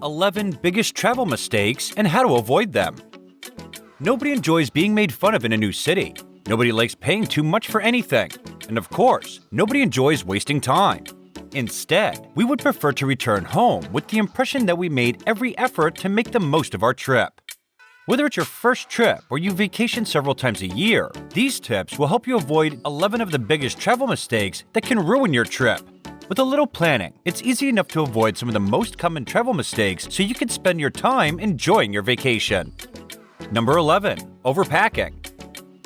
11 biggest travel mistakes and how to avoid them. Nobody enjoys being made fun of in a new city. Nobody likes paying too much for anything. And of course, nobody enjoys wasting time. Instead, we would prefer to return home with the impression that we made every effort to make the most of our trip. Whether it's your first trip or you vacation several times a year, these tips will help you avoid 11 of the biggest travel mistakes that can ruin your trip. With a little planning, it's easy enough to avoid some of the most common travel mistakes so you can spend your time enjoying your vacation. Number 11. Overpacking.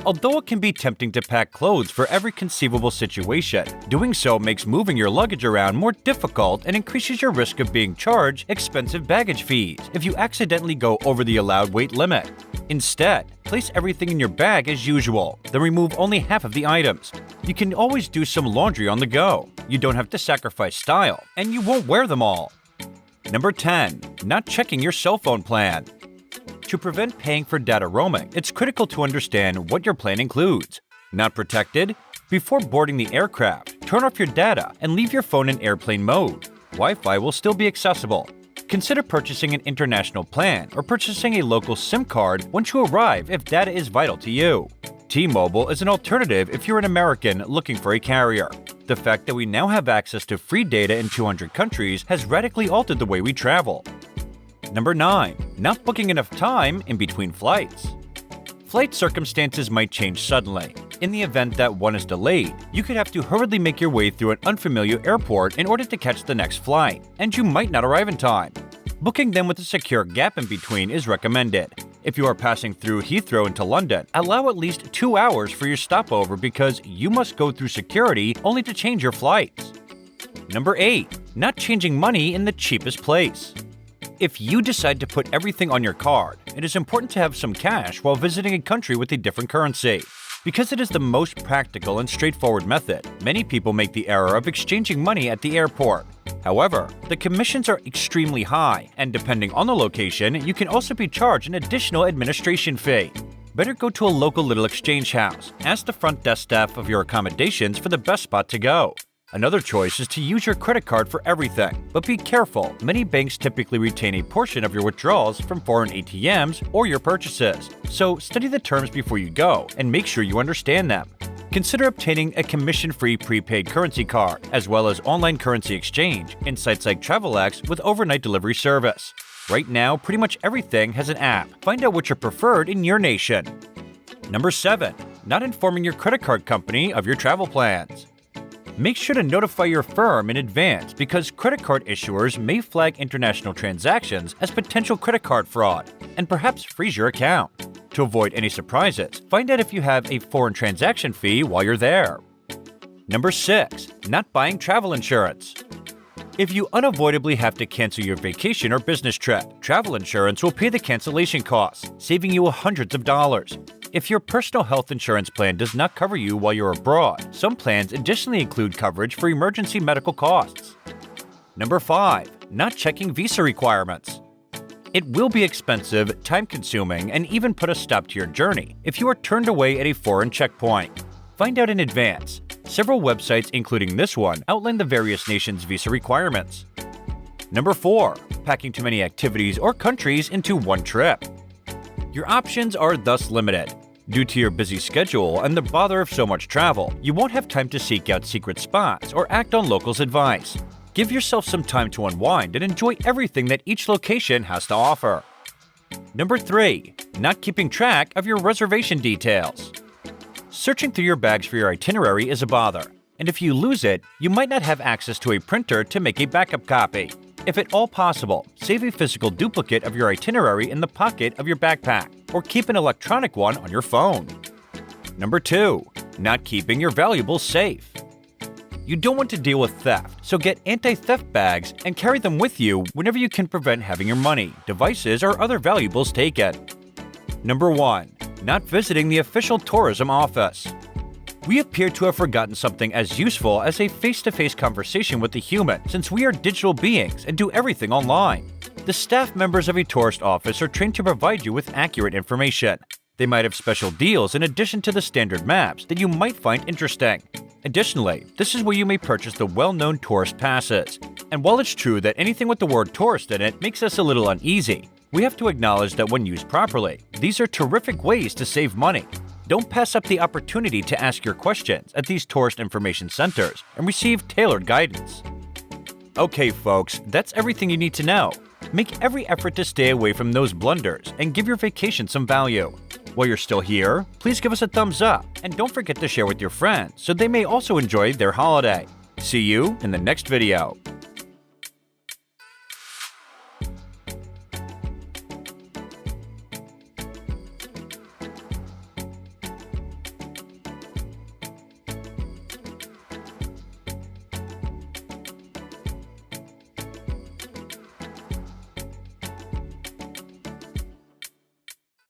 Although it can be tempting to pack clothes for every conceivable situation, doing so makes moving your luggage around more difficult and increases your risk of being charged expensive baggage fees if you accidentally go over the allowed weight limit. Instead, place everything in your bag as usual, then remove only half of the items. You can always do some laundry on the go. You don't have to sacrifice style, and you won't wear them all. Number 10. Not checking your cell phone plan. To prevent paying for data roaming, it's critical to understand what your plan includes. Not protected? Before boarding the aircraft, turn off your data and leave your phone in airplane mode. Wi-Fi will still be accessible. Consider purchasing an international plan or purchasing a local SIM card once you arrive if data is vital to you. T-Mobile is an alternative if you're an American looking for a carrier. The fact that we now have access to free data in 200 countries has radically altered the way we travel. Number 9. Not booking enough time in between flights. Flight circumstances might change suddenly. In the event that one is delayed, you could have to hurriedly make your way through an unfamiliar airport in order to catch the next flight, and you might not arrive in time. Booking them with a secure gap in between is recommended. If you are passing through Heathrow into London, allow at least 2 hours for your stopover because you must go through security only to change your flights. Number 8. Not changing money in the cheapest place. If you decide to put everything on your card, it is important to have some cash while visiting a country with a different currency. Because it is the most practical and straightforward method, many people make the error of exchanging money at the airport. However, the commissions are extremely high, and depending on the location, you can also be charged an additional administration fee. Better go to a local little exchange house. Ask the front desk staff of your accommodations for the best spot to go. Another choice is to use your credit card for everything, but be careful. Many banks typically retain a portion of your withdrawals from foreign ATMs or your purchases, so study the terms before you go and make sure you understand them. Consider obtaining a commission-free prepaid currency card, as well as online currency exchange in sites like TravelX with overnight delivery service. Right now, pretty much everything has an app. Find out what your preferred in your nation. Number 7. Not informing your credit card company of your travel plans. Make sure to notify your firm in advance because credit card issuers may flag international transactions as potential credit card fraud and perhaps freeze your account. To avoid any surprises, find out if you have a foreign transaction fee while you're there. Number 6. Not buying travel insurance. If you unavoidably have to cancel your vacation or business trip, travel insurance will pay the cancellation costs, saving you hundreds of dollars. If your personal health insurance plan does not cover you while you're abroad, some plans additionally include coverage for emergency medical costs. Number 5. Not checking visa requirements. It will be expensive, time-consuming, and even put a stop to your journey if you are turned away at a foreign checkpoint. Find out in advance. Several websites, including this one, outline the various nations' visa requirements. Number 4. Packing too many activities or countries into one trip. Your options are thus limited. Due to your busy schedule and the bother of so much travel, you won't have time to seek out secret spots or act on locals' advice. Give yourself some time to unwind and enjoy everything that each location has to offer. Number 3. Not keeping track of your reservation details. Searching through your bags for your itinerary is a bother, and if you lose it, you might not have access to a printer to make a backup copy. If at all possible, save a physical duplicate of your itinerary in the pocket of your backpack, or keep an electronic one on your phone. Number 2. Not keeping your valuables safe. You don't want to deal with theft, so get anti-theft bags and carry them with you whenever you can prevent having your money, devices, or other valuables taken. Number 1. Not visiting the official tourism office. We appear to have forgotten something as useful as a face-to-face conversation with a human since we are digital beings and do everything online. The staff members of a tourist office are trained to provide you with accurate information. They might have special deals in addition to the standard maps that you might find interesting. Additionally, this is where you may purchase the well-known tourist passes. And while it's true that anything with the word tourist in it makes us a little uneasy, we have to acknowledge that when used properly, these are terrific ways to save money. Don't pass up the opportunity to ask your questions at these tourist information centers and receive tailored guidance. Okay folks, that's everything you need to know. Make every effort to stay away from those blunders and give your vacation some value. While you're still here, please give us a thumbs up and don't forget to share with your friends so they may also enjoy their holiday. See you in the next video.